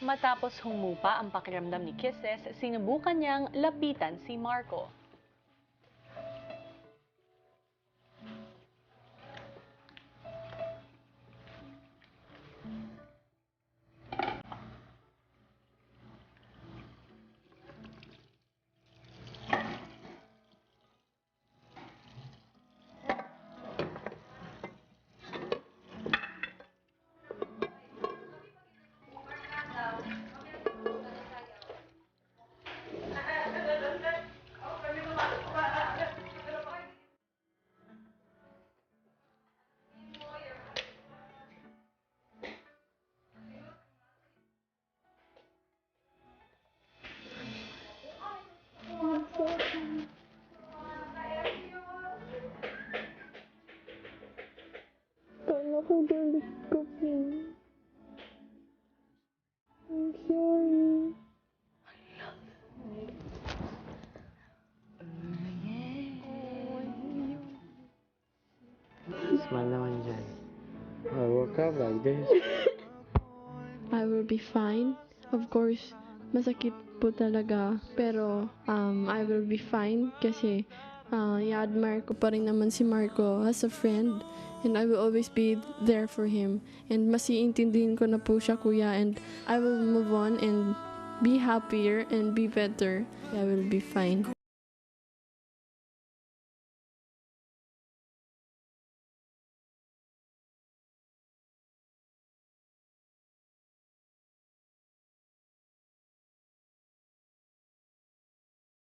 Matapos humupa ang pakiramdam ni Kisses, sinubukan niyang lapitan si Marco. Kala ko balik ka po. I'm sorry. Smile naman dyan. Huwag ka like this. I will be fine. Of course, masakit po talaga. Pero, I will be fine kasi i-admire ko pa rin naman si Marco as a friend. And I will always be there for him. And mas iintindihin ko na po siya, kuya. And I will move on and be happier and be better. I will be fine.